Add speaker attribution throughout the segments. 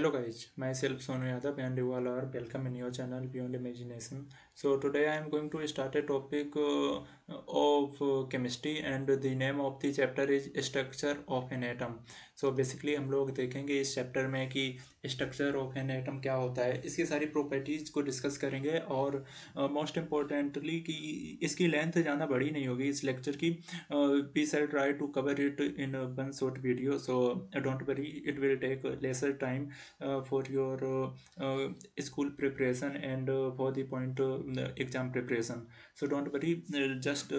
Speaker 1: Hello guys, myself Sonu Yadav and you all are welcome in your channel Beyond Imagination. So today I am going to start a topic of chemistry and the name of the chapter is structure of an atom. So basically हम लोग देखेंगे इस chapter में कि structure of an atom क्या होता है, इसकी सारी प्रॉपर्टीज को डिस्कस करेंगे और मोस्ट इम्पोर्टेंटली कि इसकी लेंथ ज़्यादा बड़ी नहीं होगी इस लेक्चर की. We shall try to cover it in one short video, so don't worry, it will take lesser time for your school preparation and for the point exam preparation. So don't worry, just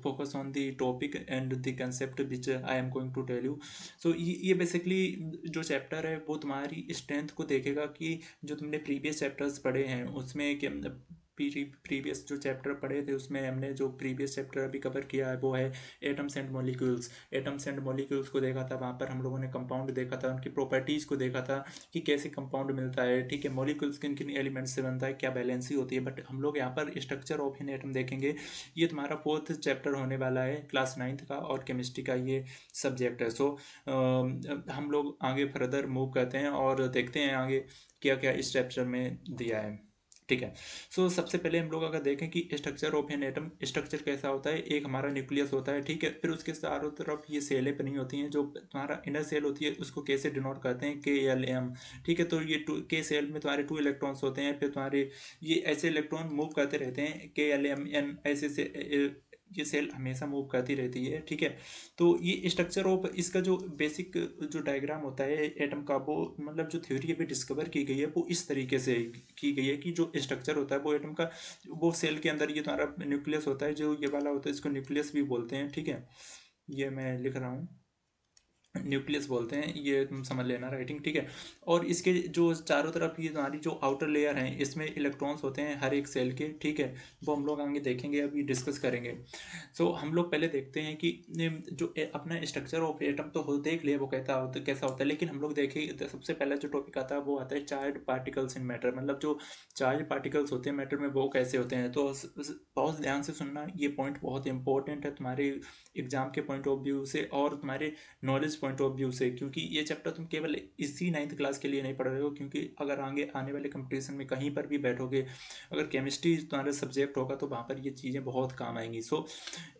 Speaker 1: focus on the topic and the concept which I am going to tell you. So ये basically जो chapter है वो तुम्हारी strength को देखेगा कि जो तुमने प्रीवियस चैप्टर्स पढ़े हैं उसमें प्रीवियस जो चैप्टर पढ़े थे उसमें हमने जो प्रीवियस चैप्टर अभी कवर किया है वो है atoms and molecules. Atoms and molecules को देखा था, वहाँ पर हम लोगों ने कंपाउंड देखा था, उनकी प्रॉपर्टीज़ को देखा था कि कैसे कंपाउंड मिलता है, ठीक है, मॉलिक्यूल्स किन किन एलिमेंट्स से बनता है, क्या बैलेंसी होती है. बट हम लोग यहाँ पर स्ट्रक्चर ऑफ एन एटम देखेंगे. ये तुम्हारा फोर्थ चैप्टर होने वाला है क्लास 9th का और केमिस्ट्री का ये सब्जेक्ट है. सो हम लोग आगे फर्दर मूव करते हैं और देखते हैं आगे क्या क्या इस चैप्टर में दिया है. ठीक है. सो सबसे पहले हम लोग अगर देखें कि structure of an atom, structure कैसा होता है. एक हमारा न्यूक्लियस होता है, ठीक है, फिर उसके चारों तरफ ये सेलें बनी होती हैं. जो तुम्हारा इनर सेल होती है उसको कैसे डिनोट करते हैं, KLM. ठीक है, तो ये के सेल में तुम्हारे 2 इलेक्ट्रॉन्स होते हैं, फिर तुम्हारे ये ऐसे इलेक्ट्रॉन मूव करते रहते हैं, KLMN ऐसे से ये सेल हमेशा मूव करती रहती है. ठीक है, तो ये स्ट्रक्चर ऑफ इसका जो बेसिक जो डायग्राम होता है एटम का, वो मतलब जो थ्योरी अभी डिस्कवर की गई है वो इस तरीके से की गई है कि जो स्ट्रक्चर होता है वो एटम का, वो सेल के अंदर ये तुम्हारा न्यूक्लियस होता है, जो ये वाला होता है इसको न्यूक्लियस भी बोलते हैं. ठीक है, ये मैं लिख रहा हूँ, न्यूक्लियस बोलते हैं, ये तुम समझ लेना राइटिंग. ठीक है, और इसके जो चारों तरफ ये तुम्हारी जो आउटर लेयर हैं इसमें इलेक्ट्रॉन्स होते हैं हर एक सेल के. ठीक है, वो हम लोग आगे देखेंगे, अभी डिस्कस करेंगे. सो हम लोग पहले देखते हैं कि जो अपना स्ट्रक्चर ऑफ एटम तो हो देख लिया वो कैसा होता है, लेकिन हम लोग देखें तो सबसे पहला जो टॉपिक आता है वो आता है चार्ज पार्टिकल्स इन मैटर. मतलब जो चार्ज पार्टिकल्स होते हैं मैटर में वो कैसे होते हैं. तो बहुत ध्यान से सुनना, ये पॉइंट बहुत इंपॉर्टेंट है तुम्हारे एग्जाम के पॉइंट ऑफ व्यू से और तुम्हारे नॉलेज पॉइंट ऑफ व्यू से, क्योंकि ये चैप्टर तुम केवल इसी 9th क्लास के लिए नहीं पढ़ रहे हो, क्योंकि अगर आगे आने वाले कंपटीशन में कहीं पर भी बैठोगे, अगर केमिस्ट्री तुम्हारा सब्जेक्ट होगा तो वहाँ पर ये चीज़ें बहुत काम आएंगी. सो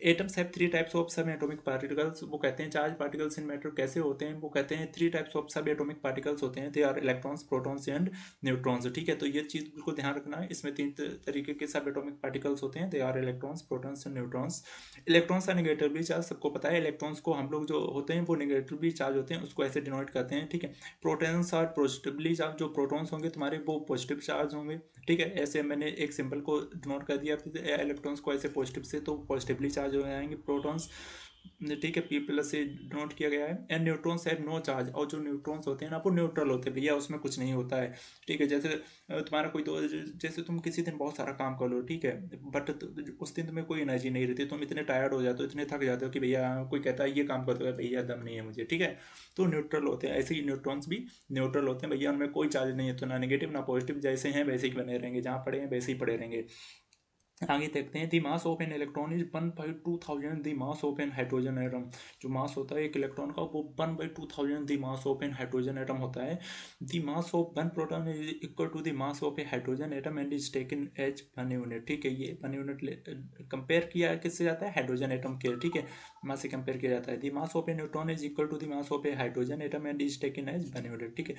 Speaker 1: atoms have 3 types of sub atomic particles. वो कहते हैं चार्ज पार्टिकल्स इन मैटर कैसे होते हैं, वो कहते हैं 3 types of sub atomic particles होते हैं. They are electrons, protons and neutrons. ठीक है, तो ये चीज़ बिल्कुल ध्यान रखना है, इसमें 3 तरीके के सब एटॉमिक पार्टिकल्स होते हैं. They are electrons, protons and neutrons. Electrons का नेगेटिवली चार्ज सबको पता है. इलेक्ट्रॉन्स को हम लोग जो होते हैं वो नेगेटिवली चार्ज होते हैं, उसको ऐसे डिनोट करते हैं. ठीक है, प्रोटॉन्स और पॉजिटिवली चार्ज, जो प्रोटॉन्स होंगे तुम्हारे वो पॉजिटिव चार्ज होंगे. ठीक है, ऐसे मैंने एक सिंबल को डिनोट कर दिया, फिर इलेक्ट्रॉन्स को ऐसे पॉजिटिव से तो पॉजिटिवली चार्ज हो जाएंगे प्रोटॉन्स. ठीक है, P+ से डिनोट किया गया है. And neutrons have no charge, और जो न्यूट्रॉन्स होते हैं ना वो न्यूट्रल होते हैं भैया, उसमें कुछ नहीं होता है. ठीक है, जैसे तुम्हारा कोई दो, जैसे तुम किसी दिन बहुत सारा काम कर लो, ठीक है, बट उस दिन तुम्हें कोई एनर्जी नहीं रहती, तुम इतने टायर्ड हो जाते हो, इतने थक जाते हो कि भैया कोई कहता है ये काम कर दो, भैया दम नहीं है मुझे. ठीक है, तो न्यूट्रल होते हैं. ऐसे ही न्यूट्रॉन्स भी न्यूट्रल होते हैं भैया, उनमें कोई चार्ज नहीं है, तो ना नेगेटिव ना पॉजिटिव, जैसे हैं वैसे ही बने रहेंगे, जहाँ पड़े हैं वैसे ही पड़े रहेंगे. आगे देखते हैं, the mass of an electron is 1/2000 the mass of an hydrogen atom. जो मास होता है एक इलेक्ट्रॉन का वो 1/2000 the mass of an hydrogen atom होता है. The mass of one proton is equal to the mass of a hydrogen atom and is taken as 1 unit. ठीक है, ये 1 यूनिट कंपेयर किया किससे जाता है, हाइड्रोजन एटम के. ठीक है, मास से कंपेयर किया जाता है. The mass of a neutron is equal to the mass of a hydrogen atom and is taken as 1 unit. ठीक है,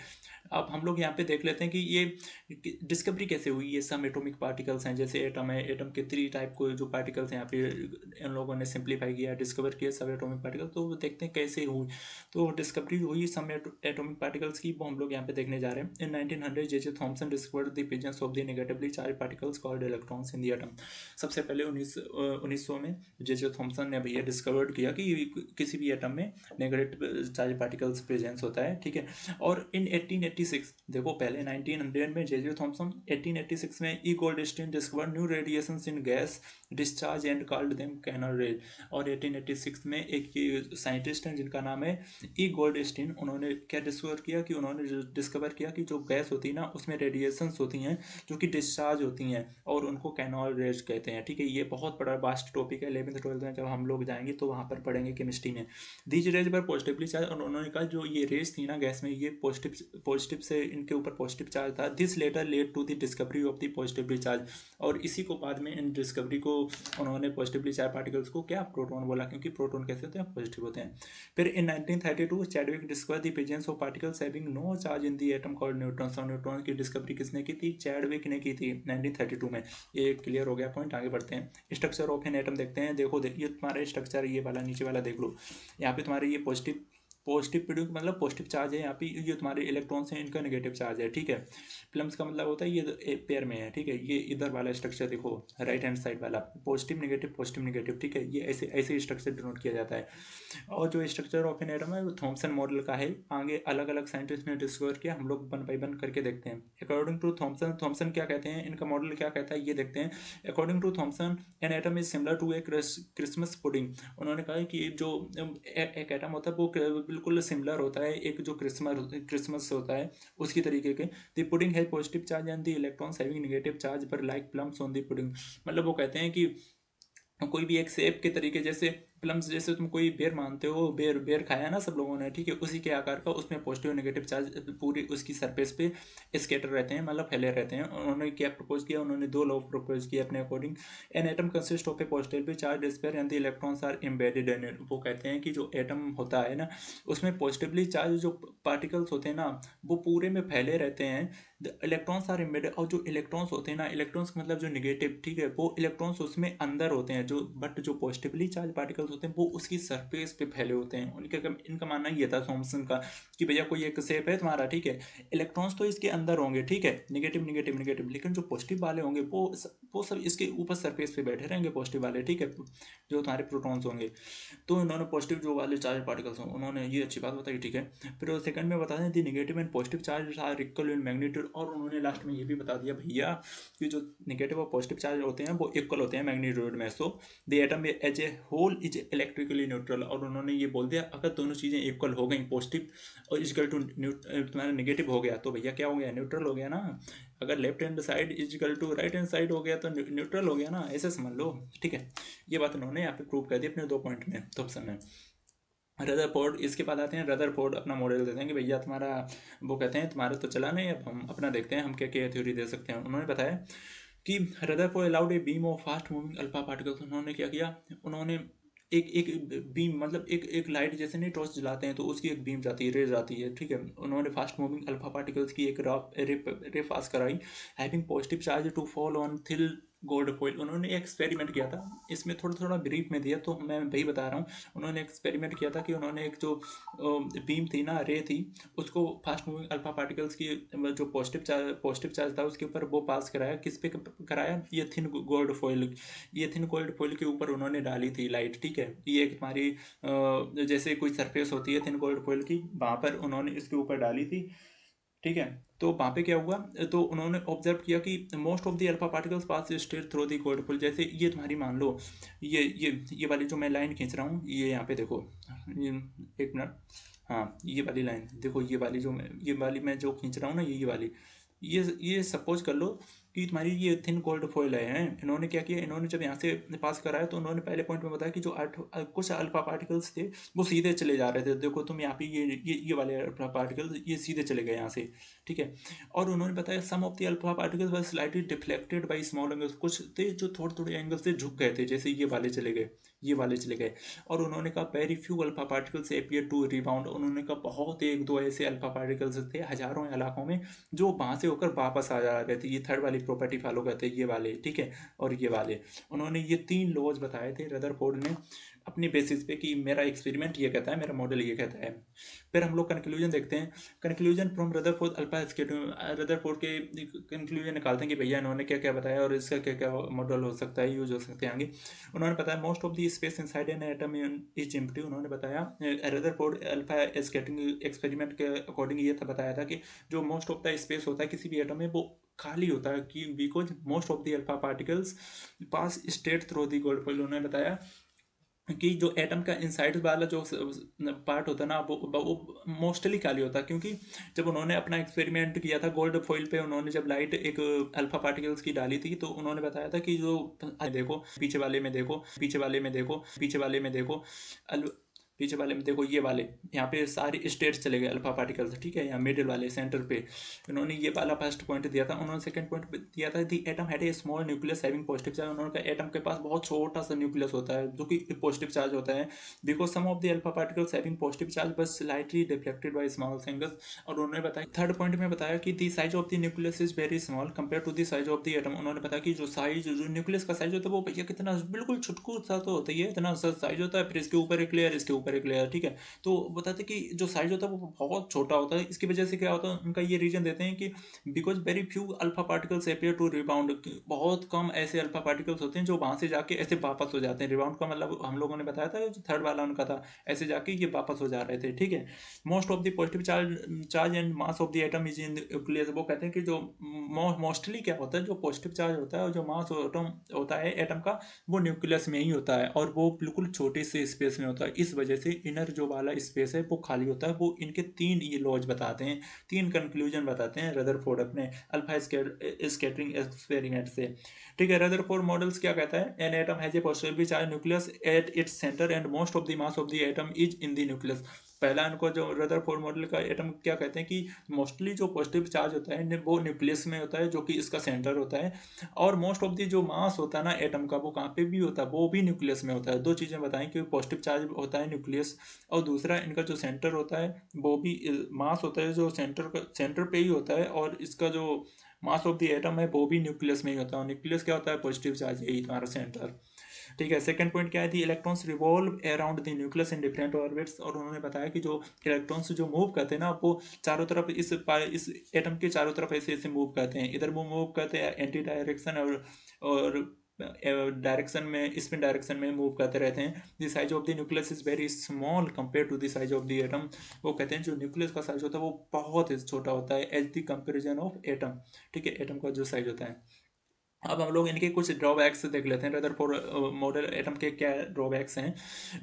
Speaker 1: अब हम लोग यहाँ पे देख लेते हैं कि ये डिस्कवरी कैसे हुई. ये सब एटॉमिक पार्टिकल्स हैं, जैसे एटम है, एटम के 3 टाइप को जो पार्टिकल्स हैं यहाँ पे इन लोगों ने सिंप्लीफाई किया, डिस्कवर किया सब एटॉमिक पार्टिकल. तो देखते हैं कैसे हुई. तो डिस्कवरी हुई सब एटॉमिक पार्टिकल्स की, वो हम लोग यहाँ पे देखने जा रहे हैं. In 1900 J.J. Thomson discovered the presence of the negatively charge particles called electrons in the atom. सबसे पहले 1900 में J.J. थॉमसन ने भैया डिस्कवर्ड किया कि किसी भी एटम में नेगेटिव चार्ज पार्टिकल्स प्रेजेंस होता है. ठीक है, और इन 1886, देखो पहले 1900 में J.J. थॉमसन, 1886 में E. Goldstein discover new radiation radiations in gas discharge and called them canal rays. और 1886 में एक साइंटिस्ट हैं जिनका नाम है ई गोल्डस्टीन, उन्होंने क्या डिस्कवर किया कि उन्होंने डिस्कवर किया कि जो गैस होती है ना उसमें रेडिएशंस होती हैं जो कि डिस्चार्ज होती हैं और उनको कैनल रेज कहते हैं। ठीक है, ये बहुत बड़ा वास्ट टॉपिक है, 11th 12th में जब हम लोग जाएंगे तो वहाँ पर पढ़ेंगे केमिस्ट्री में। दीज रेज पर पॉजिटिवली चार्ज, और उन्होंने कहा जो ये रेज थी ना गैस में ये पॉजिटिव से इनके ऊपर पॉजिटिव चार्ज था। This later led to the discovery of the positively charge, और इसी को बाद में इन डिस्कवरी को उन्होंने पॉजिटिवली चार्ज पार्टिकल्स को क्या प्रोटॉन बोला, क्योंकि प्रोटॉन कैसे होते हैं, पॉजिटिव होते हैं। फिर in 1932 Chadwick discover the presence of particles having no charge in the atom called neutrons, और न्यूट्रॉन की डिस्कवरी किसने की थी, चैडविक ने की थी 1932 में। ये क्लियर हो गया पॉइंट, आगे बढ़ते हैं। स्ट्रक्चर ऑफ एन एटम देखते हैं। देखो ये तुम्हारा स्ट्रक्चर ये वाला नीचे वाला देख लो, यहाँ पे तुम्हारे ये पॉजिटिव प्रोड्यूस मतलब पॉजिटिव चार्ज है, यहाँ पे ये तुम्हारे इलेक्ट्रॉन्स हैं इनका नेगेटिव चार्ज है। ठीक है, प्लम्स का मतलब होता है ये पेयर में है। ठीक है, ये इधर वाला स्ट्रक्चर देखो राइट हैंड साइड वाला पॉजिटिव नेगेटिव। ठीक है, ये ऐसे ऐसे स्ट्रक्चर डिनोट किया जाता है। और जो स्ट्रक्चर ऑफ एन एटम है वो थॉमसन मॉडल का है। आगे अलग अलग साइंटिस्ट ने डिस्कवर किया, हम लोग वन बाई वन करके देखते हैं। अकॉर्डिंग टू थॉमसन क्या कहते हैं, इनका मॉडल क्या कहता है ये देखते हैं। According to Thomson an atom is similar to a Christmas pudding. उन्होंने कहा कि जो एक एटम होता है वो बिल्कुल सिमिलर होता है एक जो क्रिसमस होता है उसकी तरीके के। द पुडिंग है positive charge and the electrons having negative charge पर like plums on the pudding. मतलब वो कहते हैं कि कोई भी एक सेब के तरीके, जैसे प्लम्स, जैसे तुम कोई बेर मानते हो, बेर खाया ना सब लोगों ने, ठीक है, उसी के आकार का उसमें पॉजिटिव नेगेटिव चार्ज पूरी उसकी सरफेस पे स्केटर रहते हैं, मतलब फैले रहते हैं। उन्होंने क्या प्रपोज किया, उन्होंने दो लॉ प्रपोज किया अपने according. An atom consist of a positively charge sphere and the electrons are embedded in it. वो कहते हैं कि जो एटम होता है ना उसमें पॉजिटिवली चार्ज जो पार्टिकल्स होते हैं ना वो पूरे में फैले रहते हैं। द इलेक्ट्रॉन्स आर एम्बेडेड, और जो इलेक्ट्रॉन्स होते हैं ना, इलेक्ट्रॉन्स मतलब जो नेगेटिव, ठीक है, वो इलेक्ट्रॉन्स उसमें अंदर होते हैं जो, बट जो पॉजिटिवली चार्ज पार्टिकल्स होते हैं वो उसकी सरफेस पे फैले होते हैं। इनका मानना ये था थॉमसन का कि भैया कोई एक शेप है तुम्हारा, ठीक है, इलेक्ट्रॉन्स तो इसके अंदर होंगे, ठीक है, नेगेटिव, लेकिन जो पॉजिटिव वाले होंगे वो सब इसके ऊपर सरफेस पे बैठे रहेंगे, पॉजिटिव वाले, ठीक है, जो तुम्हारे प्रोटॉन्स होंगे। तो इन्होंने पॉजिटिव जो वाले चार्ज पार्टिकल्स हों उन्होंने ये अच्छी बात बताई, ठीक है। फिर सेकंड में बता दें the negative and positive charge are equal in magnitude, और उन्होंने लास्ट में ये भी बता दिया भैया कि जो नेगेटिव और पॉजिटिव चार्ज होते हैं वो इक्वल होते हैं मैग्नीट्यूड में। So the atom as a whole is electrically neutral, और उन्होंने ये बोल दिया अगर दोनों चीज़ें इक्वल हो गई, पॉजिटिव और इजिकल टू तुम्हारा नेगेटिव हो गया तो भैया क्या हो गया, न्यूट्रल हो गया ना। अगर left hand side is equal to right hand side हो गया तो न्यूट्रल हो गया ना, ऐसे समझ लो। ठीक है, ये बात उन्होंने यहाँ पे प्रूव कर दी अपने 2 पॉइंट में, थॉमसन ने। रदरफोर्ड, इसके बाद आते हैं रदरफोर्ड अपना मॉडल देते हैं कि भैया तुम्हारा, वो कहते हैं तुम्हारा तो चला नहीं, अब हम अपना देखते हैं हम क्या क्या थ्योरी दे सकते हैं। उन्होंने बताया कि Rutherford allowed a beam of fast moving alpha particles. उन्होंने क्या किया, उन्होंने एक एक बीम, मतलब एक लाइट जैसे नहीं टॉर्च जलाते हैं तो उसकी एक बीम जाती है, रेज आती है, ठीक है, उन्होंने फास्ट मूविंग अल्फा पार्टिकल्स की एक रे पास कराई having positive charge to fall on thin gold foil. उन्होंने एक्सपेरिमेंट किया था, इसमें थोड़ा थोड़ा ब्रीफ में दिया तो मैं वही बता रहा हूँ। उन्होंने एक्सपेरिमेंट किया था कि उन्होंने एक जो बीम थी ना, रे थी, उसको फास्ट मूविंग अल्फा पार्टिकल्स की जो पॉजिटिव चार्ज था उसके ऊपर वो पास कराया। किस पे कराया, ये थिन गोल्ड फॉइल, ये थिन गोल्ड फॉइल के ऊपर उन्होंने डाली थी लाइट, ठीक है। ये एक हमारी जैसे कोई सरफेस होती है थिन गोल्ड फॉइल की, वहाँ पर उन्होंने इसके ऊपर डाली थी, ठीक है। तो वहाँ पे क्या हुआ, तो उन्होंने ऑब्जर्व किया कि most of the alpha particles pass straight through the gold foil. जैसे ये तुम्हारी मान लो ये वाली जो मैं लाइन खींच रहा हूँ, ये यहाँ पे देखो, ये एक मिनट, हाँ ये वाली लाइन देखो, ये वाली मैं जो खींच रहा हूँ ना, ये वाली, ये सपोज कर लो कि तुम्हारी ये थिन गोल्ड फॉइल है। इन्होंने क्या किया, इन्होंने जब यहाँ से पास कराया तो उन्होंने पहले पॉइंट में बताया कि जो कुछ अल्फा पार्टिकल्स थे वो सीधे चले जा रहे थे। देखो तुम यहाँ पे ये वाले अल्फा पार्टिकल्स ये सीधे चले गए यहाँ से, ठीक है। और उन्होंने बताया some of the alpha particles were slightly deflected by small angles, कुछ थे जो थोड़े थोड़े एंगल से झुक गए थे, जैसे ये वाले चले गए, ये वाले चले गए। और उन्होंने कहा very few alpha particles appear to rebound. उन्होंने कहा बहुत एक दो ऐसे अल्फा पार्टिकल्स थे हजारों इलाकों में जो वहाँ से होकर वापस आ जा रहे थे। ये थर्ड वाली प्रॉपर्टी फॉलो करते हैं ये वाले, ठीक है, और ये वाले। उन्होंने ये 3 लॉज बताए थे रदरफोर्ड ने अपनी बेसिस पे कि मेरा एक्सपेरिमेंट ये कहता है, मेरा मॉडल ये कहता है। फिर हम लोग कंक्लूजन देखते हैं। Conclusion from Rutherford alpha skating, Rutherford के कंक्लूजन निकालते हैं कि भैया इन्होंने क्या क्या बताया और इसका क्या क्या मॉडल हो सकता है, यूज हो सकते हैं आगे। उन्होंने बताया most of the space inside N atom is empty. उन्होंने बताया रदरफोर्ड अल्फा स्केटिंग एक्सपेरिमेंट के अकॉर्डिंग ये था, बताया था कि जो मोस्ट ऑफ द स्पेस होता है किसी भी एटम में वो खाली होता है कि because most of the alpha particles pass straight through the gold foil. उन्होंने बताया कि जो एटम का इनसाइड वाला जो पार्ट होता है ना वो मोस्टली खाली होता है, क्योंकि जब उन्होंने अपना एक्सपेरिमेंट किया था गोल्ड फॉइल पे, उन्होंने जब लाइट एक अल्फा पार्टिकल्स की डाली थी तो उन्होंने बताया था कि जो देखो पीछे वाले में देखो, पीछे वाले में देखो, पीछे वाले में देखो, पीछे वाले में देखो, ये वाले यहाँ पे सारे स्टेट्स चले गए अल्फा पार्टिकल्स, ठीक है। यहाँ मिडिल वाले सेंटर पे उन्होंने ये वाला फर्स्ट पॉइंट दिया था। उन्होंने सेकंड पॉइंट दिया था the atom had a small nucleus having positive charge. उन्होंने कहा एटम के पास बहुत छोटा सा न्यूक्लियस होता है जो कि पॉजिटिव चार्ज होता है, because some of the alpha particles having positive charge बस slightly deflected by small angles. और उन्होंने बताया थर्ड पॉइंट में बताया कि the size of the nucleus is very small compare to the size of the atom. उन्होंने बताया कि जो साइज जो न्यूक्लियस का साइज होता है वो भैया कितना बिल्कुल छुटकू सा तो होता ही है, इतना सा साइज होता है, फिर इसके ऊपर एक लेयर, इसके ऊपर एक लेयर, ठीक है। तो बताते कि जो साइज होता है वो बहुत छोटा होता है। इसकी वजह से क्या होता है, उनका ये रीजन देते हैं कि because very few alpha particles appear to rebound, बहुत कम ऐसे अल्फा पार्टिकल्स होते हैं जो वहां से जाके ऐसे वापस हो जाते हैं। रिबाउंड का मतलब हम लोगों ने बताया था जो थर्ड वाला उनका था, ऐसे जाके ये वापस हो जा रहे थे, ठीक है। Most of the positive charge and mass of the atom is in nucleus. वो कहते हैं कि जो मोस्टली क्या होता है, जो पॉजिटिव चार्ज होता है और जो मास एटम होता है एटम का, वो न्यूक्लियस में ही होता है और वो बिल्कुल छोटे से स्पेस में होता है। इस वजह से इनर जो वाला स्पेस है वो खाली होता है। वो इनके तीन ये लॉज बताते हैं, तीन कंक्लूजन बताते हैं रदरफोर्ड अपने अल्फा स्कैटरिंग एक्सपेरिमेंट से, ठीक है। रदरफोर्ड मॉडल्स क्या कहता है, an atom has a positively charge nucleus at its centre and most of the mass of the atom is in the nucleus. पहला इनको जो रदरफोर्ड मॉडल का एटम क्या कहते हैं कि मोस्टली जो पॉजिटिव चार्ज होता है वो न्यूक्लियस में होता है जो कि इसका सेंटर होता है, और मोस्ट ऑफ दी जो मास होता है ना एटम का वो कहाँ पे भी होता है, वो भी न्यूक्लियस में होता है। दो चीज़ें बताएं कि पॉजिटिव चार्ज होता है न्यूक्लियस, और दूसरा इनका जो सेंटर होता है वो भी मास होता है जो सेंटर पे ही होता है, और इसका जो मास ऑफ द एटम है वो भी न्यूक्लियस में ही होता है। न्यूक्लियस क्या होता है, पॉजिटिव चार्ज, यही तुम्हारा सेंटर, ठीक है। सेकंड पॉइंट क्या है, the electrons revolve around the nucleus in different orbits. और उन्होंने बताया कि जो इलेक्ट्रॉन्स जो मूव करते हैं ना वो चारों तरफ इस एटम के चारों तरफ ऐसे ऐसे मूव करते हैं, इधर वो मूव करते हैं एंटी डायरेक्शन और डायरेक्शन में, स्पिन डायरेक्शन में मूव करते रहते हैं। The size of the nucleus is very small compare to the size of the atom. वो कहते हैं जो न्यूक्लियस का साइज होता है वो बहुत ही छोटा होता है as the comparison of atom, ठीक है, एटम का जो साइज होता है। अब हम लोग इनके कुछ ड्रॉबैक्स देख लेते हैं, रदरफोर्ड मॉडल एटम के क्या ड्रॉबैक्स हैं।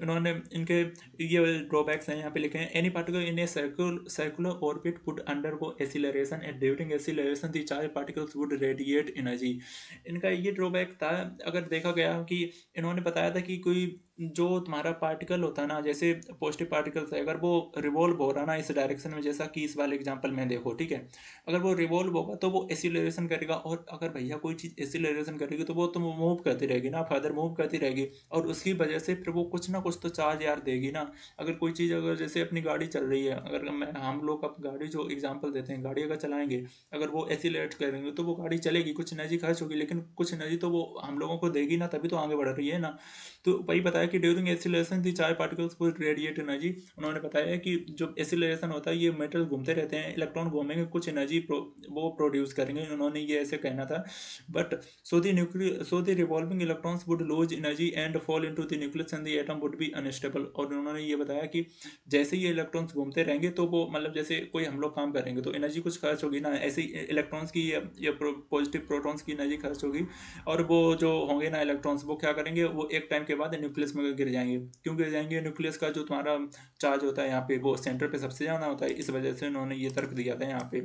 Speaker 1: इन्होंने इनके ये ड्रॉबैक्स हैं यहाँ पे लिखे हैं, any particle in a circular orbit would undergo acceleration and during acceleration the charge particles would radiate energy. इनका ये ड्रॉबैक था, अगर देखा गया कि इन्होंने बताया था कि कोई जो तुम्हारा पार्टिकल होता है ना, जैसे पॉजिटिव पार्टिकल्स है, अगर वो रिवॉल्व हो रहा ना इस डायरेक्शन में, जैसा कि इस वाले एग्जांपल में देखो, ठीक है, अगर वो रिवॉल्व होगा तो वो एक्सीलरेशन करेगा, और अगर भैया कोई चीज़ एक्सीलरेशन करेगी तो वो तो मूव करती रहेगी ना, फर्दर मूव करती रहेगी, और उसकी वजह से फिर वो कुछ ना कुछ तो चार्ज यार देगी ना। अगर कोई चीज़, अगर जैसे अपनी गाड़ी चल रही है, अगर हम लोग अब गाड़ी जो एग्जाम्पल देते हैं, गाड़ी अगर चलाएंगे, अगर वो एक्सीलरेट करेंगे तो वो गाड़ी चलेगी, कुछ एनर्जी खर्च होगी, लेकिन कुछ एनर्जी तो वो हम लोगों को देगी ना, तभी तो आगे बढ़ रही है ना। तो वही बताया कि during acceleration the charge particles will radiate energy. उन्होंने बताया कि जो एक्सीलरेशन होता है ये मेटल घूमते रहते हैं, इलेक्ट्रॉन घूमेंगे, कुछ एनर्जी वो प्रोड्यूस करेंगे, उन्होंने ये ऐसे कहना था। But so the revolving electrons would lose energy and fall into the nucleus and the atom would B unstable. और उन्होंने ये बताया कि जैसे ये इलेक्ट्रॉन्स घूमते रहेंगे तो वो मतलब जैसे कोई हम लोग काम करेंगे तो एनर्जी कुछ खर्च होगी ना, ऐसे ही इलेक्ट्रॉन्स की या पॉजिटिव प्रोटॉन्स की एनर्जी खर्च होगी, और वो जो होंगे ना इलेक्ट्रॉन्स वो क्या करेंगे, वो एक टाइम के बाद न्यूक्लियस में गिर जाएंगे। क्यों गिर जाएंगे, न्यूक्लियस का जो तुम्हारा चार्ज होता है यहाँ पे वो सेंटर पे सबसे ज़्यादा होता है, इस वजह से उन्होंने ये तर्क दिया था यहाँ पे,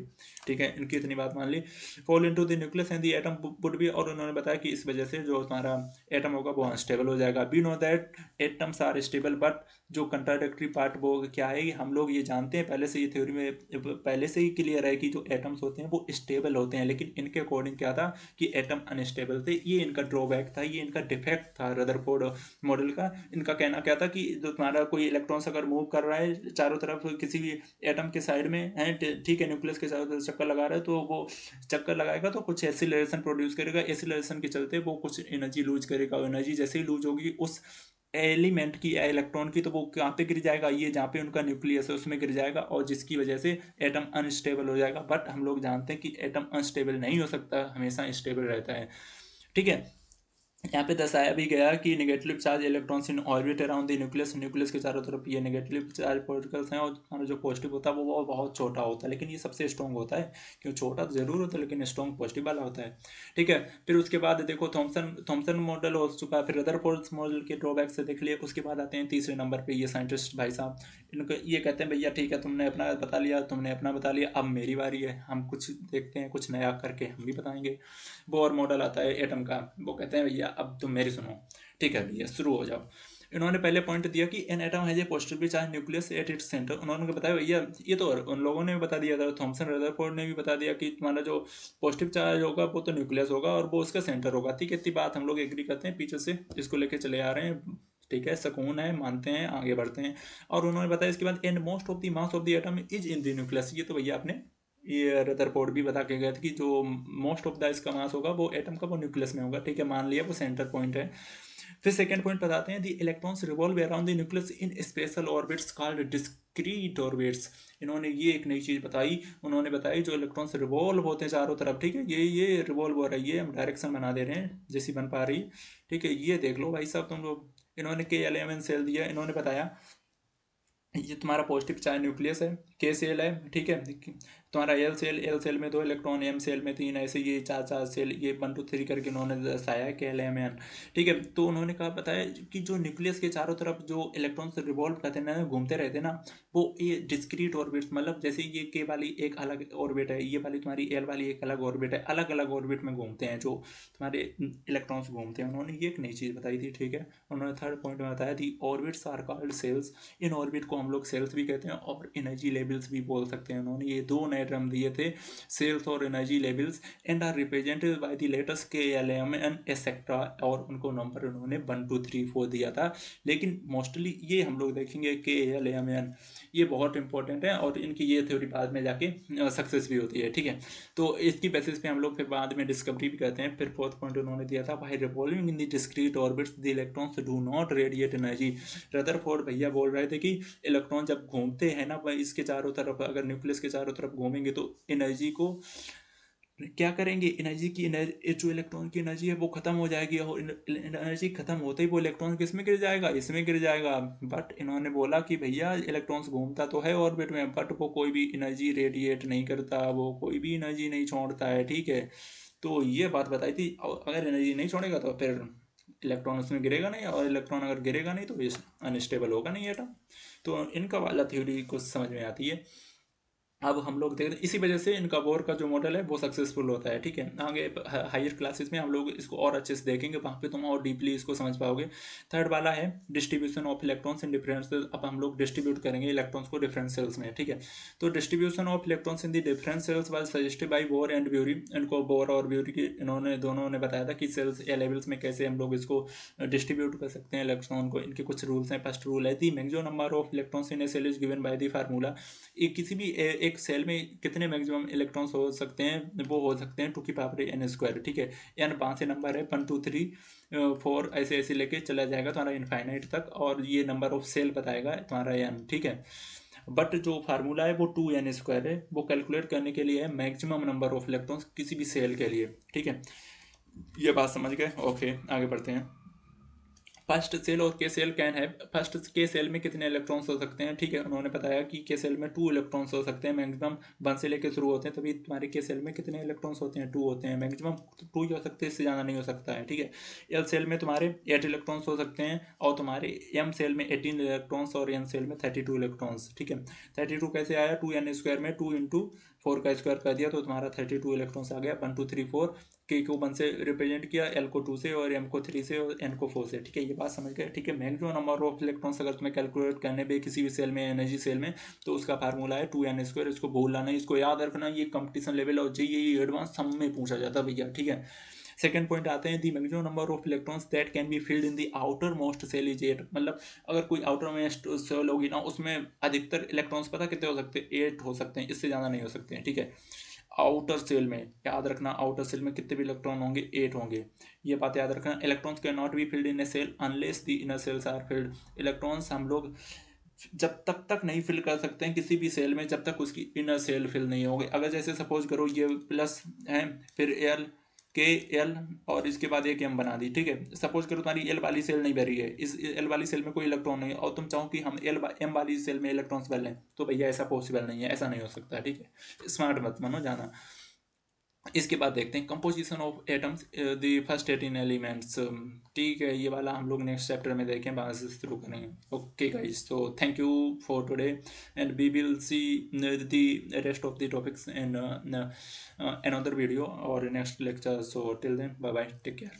Speaker 1: ठीक है। इनकी इतनी बात मान ली, fall into the nucleus and the atom would be. और उन्होंने बताया कि इस वजह से जो तुम्हारा एटम होगा वो अनस्टेबल हो जाएगा। We know that atoms are stable, but जो कंट्राडिक्टरी पार्ट वो क्या है, हम लोग ये जानते हैं पहले से, ये थ्योरी में पहले से ही क्लियर है कि जो एटम्स होते हैं वो स्टेबल होते हैं, लेकिन इनके अकॉर्डिंग क्या था कि एटम अनस्टेबल थे। ये इनका ड्रॉबैक था, ये इनका डिफेक्ट था रदरफोर्ड मॉडल का। इनका कहना क्या था कि जो तुम्हारा कोई इलेक्ट्रॉन्स अगर मूव कर रहा है चारों तरफ किसी भी एटम के साइड में है, ठीक है, न्यूक्लियस के चारों तरफ चक्कर लगा रहा है, तो वो चक्कर लगाएगा तो कुछ एक्सीलरेशन प्रोड्यूस करेगा, एक्सीलरेशन के चलते वो कुछ एनर्जी लूज करेगा, एनर्जी जैसे ही लूज होगी उस एलिमेंट की या इलेक्ट्रॉन की, तो वो कहाँ पे गिर जाएगा, ये जहाँ पे उनका न्यूक्लियस है उसमें गिर जाएगा, और जिसकी वजह से एटम अनस्टेबल हो जाएगा। बट हम लोग जानते हैं कि एटम अनस्टेबल नहीं हो सकता, हमेशा स्टेबल रहता है, ठीक है। यहाँ पे दर्शाया भी गया कि negative charge electrons in orbit around the nucleus, nucleus के चारों तरफ ये नेगेटिव चार्ज पार्टिकल्स हैं, और हमारा जो पॉजिटिव होता है वो बहुत छोटा होता है, लेकिन ये सबसे स्ट्रॉन्ग होता है, क्यों छोटा तो जरूर होता है लेकिन स्ट्रॉन्ग पॉजिटिव वाला होता है। ठीक है, फिर उसके बाद देखो थॉमसन मॉडल हो चुका है, फिर रदरफोर्ड मॉडल के ड्रॉबैक से देख लिए। उसके बाद आते हैं तीसरे नंबर पर ये साइंटिस्ट भाई साहब, इनको ये कहते हैं भैया ठीक है तुमने अपना बता लिया, तुमने अपना बता लिया, अब मेरी बारी है, हम कुछ देखते हैं, कुछ नया करके हम भी बताएंगे। बोर मॉडल आता है एटम का, वो कहते हैं भैया अब तुम मेरी सुनो, ठीक है भैया शुरू हो जाओ। इन्होंने पहले पॉइंट दिया कि एन एटम है positively charge nucleus at its centre. उन्होंने बताया भैया, ये तो उन लोगों ने भी बता दिया था, थॉमसन रदरफोर्ड ने भी बता दिया कि तुम्हारा जो पॉजिटिव चार्ज होगा वो तो न्यूक्लियस होगा और वो उसका सेंटर होगा। ठीक है, इतनी बात हम लोग एग्री करते हैं, पीछे से इसको लेके चले आ रहे हैं, ठीक है, सुकून है, मानते हैं, आगे बढ़ते हैं। और उन्होंने बताया इसके बाद and most of the mass of the atom is in the nucleus. ये तो भैया आपने ये रदरफोर्ड भी बता के गए थे कि जो मोस्ट ऑफ द इसका मास होगा वो एटम का वो न्यूक्लियस में होगा। ठीक है, मान लिया वो सेंटर पॉइंट है। फिर सेकंड पॉइंट बताते हैं, the electrons revolve around the nucleus in special orbits called discrete orbits. इन्होंने ये एक नई चीज बताई, उन्होंने बताई जो इलेक्ट्रॉन्स रिवॉल्व होते हैं चारों तरफ, ठीक है, ये रिवॉल्व हो रही है, हम डायरेक्शन बना दे रहे हैं जैसी बन पा रही। ठीक है, ये देख लो भाई साहब तुम लोग। इन्होंने के एल एम एन सेल दिया, इन्होंने बताया ये तुम्हारा पॉजिटिव चार्ज न्यूक्लियस है, के सेल है, ठीक है, तुम्हारा एल सेल में 2 इलेक्ट्रॉन, एम सेल में 3, ऐसे ये चार चार सेल, ये 1 2 3 करके उन्होंने दर्शाया है के एल एम एन। ठीक है, तो उन्होंने कहा बताया कि जो न्यूक्लियस के चारों तरफ जो इलेक्ट्रॉन्स रिवॉल्व करते हैं ना, घूमते रहते हैं ना, वो ये डिस्क्रीट ऑर्बिट्स, मतलब जैसे ये के वाली एक अलग ऑर्बिट है, ये वाली तुम्हारी एल वाली एक अलग ऑर्बिट है, अलग अलग ऑर्बिट में घूमते हैं जो तुम्हारे इलेक्ट्रॉन्स घूमते हैं। उन्होंने ये एक नई चीज़ बताई थी। ठीक है, उन्होंने थर्ड पॉइंट में बताया the orbits are called shells. इन ऑर्बिट को हम लोग सेल्स भी कहते हैं और एनर्जी लेवल्स भी बोल सकते हैं। उन्होंने ये 2 नए टर्म दिए थे, सेल्स और energy levels, and are represented by the letters K L M N etcetera, और उनको नंबर उन्होंने 1 2 3 4 दिया था। लेकिन मोस्टली ये हम लोग देखेंगे के एल एम एन, ये बहुत इंपॉर्टेंट है और इनकी ये थ्योरी बाद में जाके सक्सेस भी होती है। ठीक है, तो इसकी बेसिस पे हम लोग फिर बाद में डिस्कवरी भी करते हैं। फिर फोर्थ पॉइंट उन्होंने दिया था, by revolving in the discrete orbits the electrons do not radiate energy. Rutherford भैया बोल रहे थे कि इलेक्ट्रॉन जब घूमते हैं ना इसके चारों तरफ, अगर न्यूक्लियस के चारों तरफ घूमेंगे तो एनर्जी को क्या करेंगे, एनर्जी की एनर्जी, जो इलेक्ट्रॉन की एनर्जी है वो खत्म हो जाएगी, और एनर्जी खत्म होते ही वो इलेक्ट्रॉन किस में गिर जाएगा, इसमें गिर जाएगा। बट इन्होंने बोला कि भैया इलेक्ट्रॉन्स घूमता तो है ऑर्बिट में, बट वो कोई भी एनर्जी रेडिएट नहीं करता, वो कोई भी एनर्जी नहीं छोड़ता है। ठीक है, तो ये बात बताई थी, अगर एनर्जी नहीं छोड़ेगा तो फिर इलेक्ट्रॉन उसमें गिरेगा नहीं, और इलेक्ट्रॉन अगर गिरेगा नहीं तो अनस्टेबल होगा नहीं एटम। तो इनका वाला थ्योरी कुछ समझ में आती है। अब हम लोग देखते हैं, इसी वजह से इनका बोर का जो मॉडल है वो सक्सेसफुल होता है। ठीक है, आगे हायर क्लासेस में हम लोग इसको और अच्छे से देखेंगे, वहाँ पे तुम और डीपली इसको समझ पाओगे। थर्ड वाला है distribution of electrons in different cells. अब हम लोग डिस्ट्रीब्यूट करेंगे इलेक्ट्रॉन्स को डिफरेंट सेल्स में। ठीक है, तो distribution of electrons in the different cells was suggested by bore and bury. इनको बोर और ब्यूरी की इन्होंने दोनों ने बताया था कि सेल्स या लेवल्स में कैसे हम लोग इसको डिस्ट्रीब्यूट कर सकते हैं इलेक्ट्रॉन को। इनके कुछ रूल्स हैं। फर्स्ट रूल है the maximum number of electrons in a shell is given by the formula. किसी भी एक सेल में कितने मैक्सिमम इलेक्ट्रॉन्स हो सकते हैं, वो हो सकते हैं 2 की पावर n²। ठीक है, एन 5 से नंबर है, 1 2 3 4 ऐसे ऐसे लेके चला जाएगा तुम्हारा इनफाइनाइट तक, और ये नंबर ऑफ सेल बताएगा तुम्हारा एन। ठीक है, बट जो फार्मूला है वो 2n² है, वो कैलकुलेट करने के लिए है मैक्सिमम नंबर ऑफ इलेक्ट्रॉन्स किसी भी सेल के लिए। ठीक है, ये बात समझ गए। ओके, आगे बढ़ते हैं। फर्स्ट सेल और के सेल कैन है, फर्स्ट के सेल में कितने इलेक्ट्रॉन्स हो सकते हैं। ठीक है, उन्होंने बताया कि के सेल में 2 इलेक्ट्रॉन्स हो सकते हैं मैक्सिमम, 1 से लेकर शुरू होते हैं, तभी तुम्हारे के सेल में कितने इलेक्ट्रॉन्स होते हैं, 2 होते हैं मैक्सिमम, 2 ही हो सकते हैं, इससे ज़्यादा नहीं हो सकता है। ठीक है, एल सेल में तुम्हारे 8 इलेक्ट्रॉन्स हो सकते हैं, और तुम्हारे एम सेल में 18 इलेक्ट्रॉन्स, और एन सेल में 32 इलेक्ट्रॉन्स। ठीक है, 32 कैसे आया, 2n² में 2 इंटू 4 का स्क्वायर कर दिया तो तुम्हारा 32 इलेक्ट्रॉन्स आ गया। 1 2 3 4, के को 1 से रिप्रेजेंट किया, एल को 2 से, और एम को 3 से, और एन को 4 से। ठीक है, ये बात समझ गए। ठीक है, मैक्सिमम नंबर ऑफ इलेक्ट्रॉन्स अगर तुम्हें कैलकुलेट करने पे किसी भी सेल में, एनर्जी सेल में, तो उसका फार्मूला है 2n²। इसको भूलना नहीं, इसको याद रखना, ये कंपटीशन लेवल और जेईई एडवांस सब में पूछा जाता है भैया। ठीक है, सेकंड पॉइंट आते हैं, the maximum number of electrons that can be filled in the outermost shell is 8। मतलब अगर कोई आउटर मोस्ट सेल होगी ना, उसमें अधिकतर इलेक्ट्रॉन्स पता कितने हो सकते हैं, 8 हो सकते हैं, इससे ज़्यादा नहीं हो सकते हैं। ठीक है, आउटर सेल में याद रखना, आउटर सेल में कितने भी इलेक्ट्रॉन होंगे, 8 होंगे, ये बात याद रखना। Electrons cannot be filled in a shell unless the inner shells are filled. Electrons हम लोग जब तक नहीं फिल कर सकते हैं किसी भी सेल में, जब तक उसकी इनर सेल फिल नहीं होगी। अगर जैसे सपोज करो ये प्लस है, फिर एल के एल और इसके बाद एक एम बना दी, ठीक है। सपोज करो तुम्हारी एल वाली सेल नहीं भरी है, इस एल वाली सेल में कोई इलेक्ट्रॉन नहीं है और तुम चाहो कि हम एम वाली सेल में इलेक्ट्रॉन्स भर लें, तो भैया ऐसा पॉसिबल नहीं है, ऐसा नहीं हो सकता, ठीक है। स्मार्ट मत बनो जाना। इसके बाद देखते हैं composition of atoms, the first 18 elements, ठीक है। ये वाला हम लोग नेक्स्ट चैप्टर में देखें, वहाँ से शुरू करेंगे। ओके गाइस, तो thank you for today and we will see the rest of the topics in another video or next lecture. So till then, bye bye, take care.